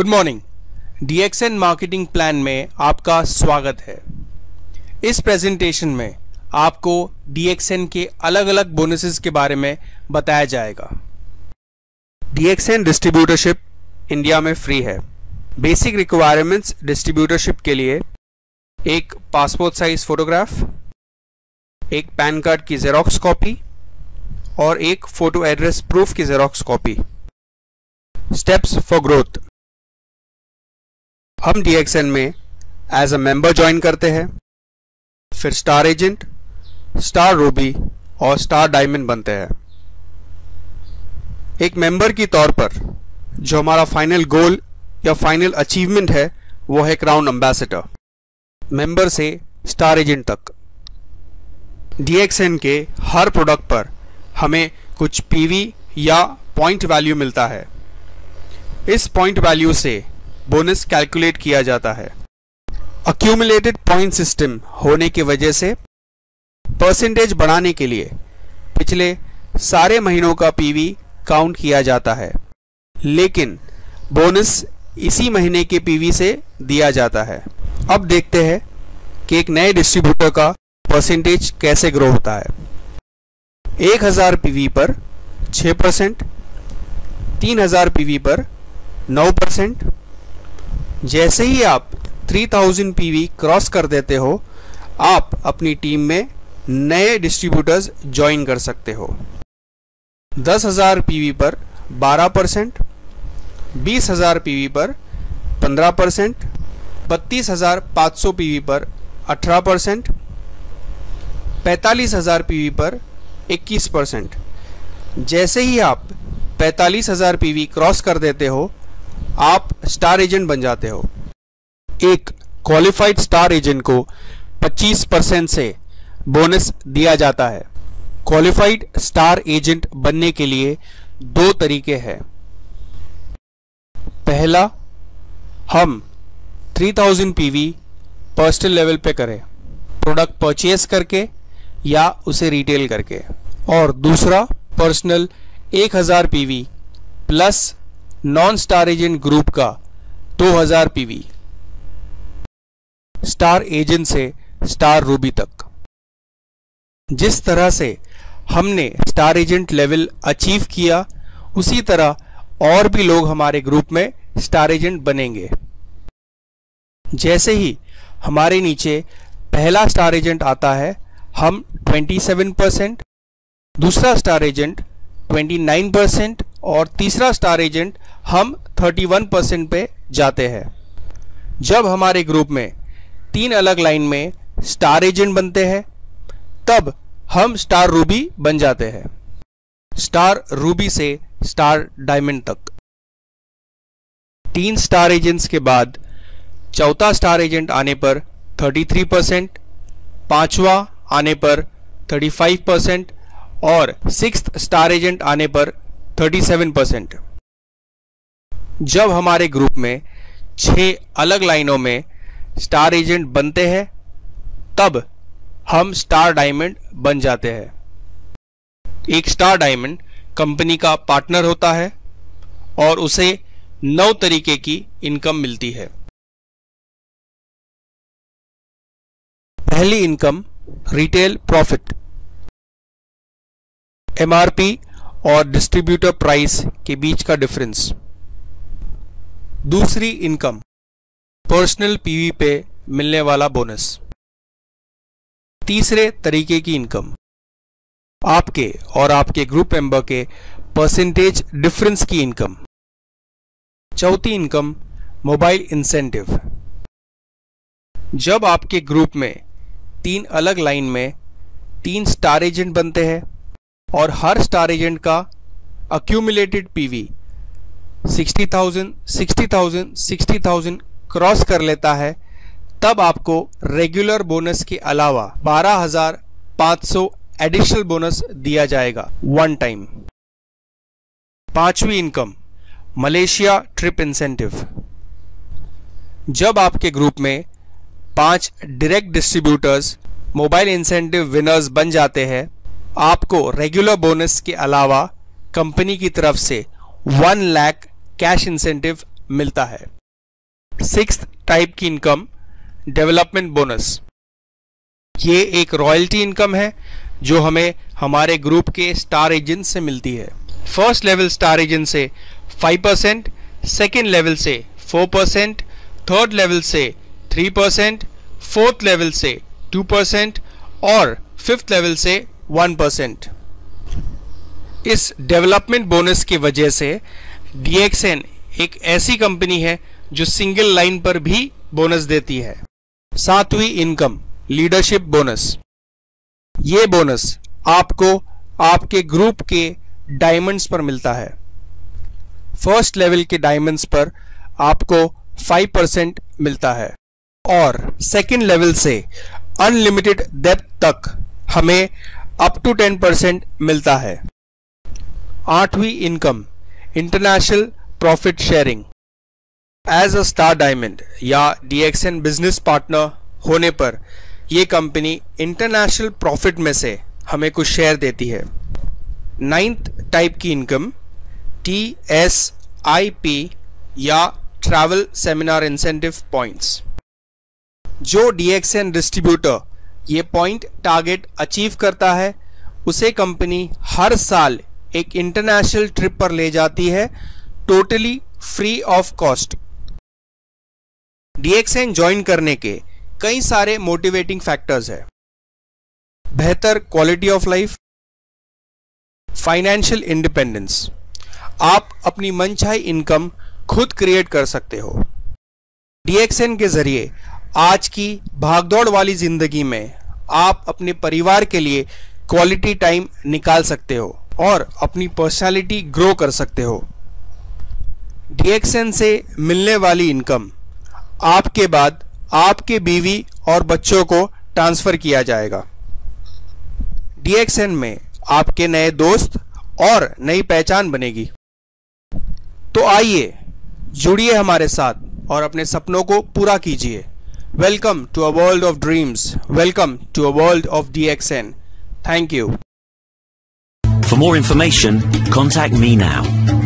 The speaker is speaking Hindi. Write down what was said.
Good morning. DXN marketing plan में आपका स्वागत है। इस प्रेजेंटेशन में आपको DXN के अलग अलग बोनसेस के बारे में बताया जाएगा। DXN डिस्ट्रीब्यूटरशिप इंडिया में फ्री है। बेसिक रिक्वायरमेंट्स डिस्ट्रीब्यूटरशिप के लिए एक पासपोर्ट साइज फोटोग्राफ, एक पैन कार्ड की जेरोक्स कॉपी और एक फोटो एड्रेस प्रूफ की xerox copy. Steps for growth. हम DXN में एज अ मेंबर ज्वाइन करते हैं, फिर स्टार एजेंट, स्टार रूबी और स्टार डायमंड बनते हैं। एक मेंबर की तौर पर जो हमारा फाइनल गोल या फाइनल अचीवमेंट है वो है क्राउन एम्बेसडर। मेंबर से स्टार एजेंट तक DXN के हर प्रोडक्ट पर हमें कुछ PV या पॉइंट वैल्यू मिलता है। इस पॉइंट वैल्यू से बोनस कैलकुलेट किया जाता है। अक्यूमुलेटेड पॉइंट सिस्टम होने की वजह से परसेंटेज बढ़ाने के लिए पिछले सारे महीनों का PV काउंट किया जाता है, लेकिन बोनस इसी महीने के PV से दिया जाता है। अब देखते हैं कि एक नए डिस्ट्रीब्यूटर का परसेंटेज कैसे ग्रो होता है। 1000 PV पर 6%, 3000 PV पर 9%। जैसे ही आप 3000 PV क्रॉस कर देते हो, आप अपनी टीम में नए डिस्ट्रीब्यूटर्स ज्वाइन कर सकते हो। 10,000 PV पर 12%, 20,000 PV पर 15%, 32,500 PV पर 18%, 45,000 PV पर 21%। जैसे ही आप 45,000 PV क्रॉस कर देते हो, आप स्टार एजेंट बन जाते हो। एक क्वालिफाइड स्टार एजेंट को 25% से बोनस दिया जाता है। क्वालिफाइड स्टार एजेंट बनने के लिए दो तरीके हैं। पहला, हम 3000 PV पर्सनल लेवल पे करें, प्रोडक्ट परचेज करके या उसे रिटेल करके। और दूसरा, personal 1000 PV plus non star agent group का 2000 PV। स्टार एजेंट से स्टार रूबी तक। जिस तरह से हमने स्टार एजेंट लेवल अचीव किया, उसी तरह और भी लोग हमारे ग्रुप में स्टार एजेंट बनेंगे। जैसे ही हमारे नीचे पहला स्टार एजेंट आता है, हम 27%, दूसरा स्टार एजेंट 29% और तीसरा स्टार एजेंट हम 31% पे जाते हैं। जब हमारे ग्रुप में 3 अलग लाइन में स्टार एजेंट बनते हैं, तब हम स्टार रूबी बन जाते हैं। स्टार रूबी से स्टार डायमंड तक। 3 स्टार एजेंट्स के बाद चौथा स्टार एजेंट आने पर 33%, पांचवा आने पर 35% और 6th स्टार एजेंट आने पर 37%। जब हमारे ग्रुप में 6 अलग लाइनों में स्टार एजेंट बनते हैं, तब हम स्टार डायमंड बन जाते हैं। एक स्टार डायमंड कंपनी का पार्टनर होता है और उसे 9 तरीके की इनकम मिलती है। पहली इनकम, रिटेल प्रॉफिट। MRP और डिस्ट्रीब्यूटर प्राइस के बीच का डिफरेंस। दूसरी इनकम, पर्सनल PV पे मिलने वाला बोनस। तीसरे तरीके की इनकम, आपके और आपके ग्रुप मेंबर के परसेंटेज डिफरेंस की इनकम। चौथी इनकम, मोबाइल इंसेंटिव। जब आपके ग्रुप में 3 अलग लाइन में 3 स्टार एजेंट बनते हैं और हर स्टार एजेंट का अक्यूमुलेटेड PV 60,000, 60,000, 60,000 क्रॉस कर लेता है, तब आपको रेगुलर बोनस के अलावा 12,500 एडिशनल बोनस दिया जाएगा वन टाइम। पांचवी इनकम, मलेशिया ट्रिप इंसेंटिव। जब आपके ग्रुप में 5 direct distributors mobile incentive winners बन जाते हैं, आपको रेगुलर बोनस के अलावा कंपनी की तरफ से 1 लाख कैश इंसेंटिव मिलता है। सिक्स्थ टाइप की इनकम डेवलपमेंट बोनस। ये एक रॉयल्टी इनकम है जो हमें हमारे ग्रुप के स्टार एजेंट से मिलती है। फर्स्ट लेवल स्टार एजेंट से 5%, सेकेंड लेवल से 4%, थर्ड लेवल से 3%, फोर्थ लेवल से 2% और फिफ्थ लेवल से 1%। इस डेवलपमेंट बोनस की वजह से DXN एक ऐसी कंपनी है जो सिंगल लाइन पर भी बोनस देती है। सातवीं इनकम लीडरशिप बोनस। ये बोनस आपको आपके ग्रुप के डायमंड्स पर मिलता है। फर्स्ट लेवल के डायमंड्स पर आपको 5% मिलता है और सेकेंड लेवल से अनलिमिटेड डेप्थ तक हमें अप टू 10% मिलता है। आठवीं income international profit sharing. As a star diamond या DXN बिजनेस पार्टनर होने पर यह कंपनी इंटरनेशनल प्रॉफिट में से हमें कुछ शेयर देती है। नाइन्थ टाइप की इनकम TSIP या ट्रैवल सेमिनार इंसेंटिव पॉइंट्स। जो DXN डिस्ट्रीब्यूटर ये पॉइंट टारगेट अचीव करता है उसे कंपनी हर साल एक इंटरनेशनल ट्रिप पर ले जाती है, totally free of cost. DXN join करने के कई सारे मोटिवेटिंग फैक्टर्स है। बेहतर quality of life, financial independence. आप अपनी मनचाही इनकम खुद क्रिएट कर सकते हो। DXN के जरिए आज की भागदौड़ वाली जिंदगी में आप अपने परिवार के लिए क्वालिटी टाइम निकाल सकते हो और अपनी पर्सनालिटी ग्रो कर सकते हो। DXN से मिलने वाली इनकम आपके बाद आपके बीवी और बच्चों को ट्रांसफर किया जाएगा। DXN में आपके नए दोस्त और नई पहचान बनेगी। तो आइए जुड़िए हमारे साथ और अपने सपनों को पूरा कीजिए। Welcome to a world of dreams, welcome to a world of DXN। Thank you. For more information, contact me now.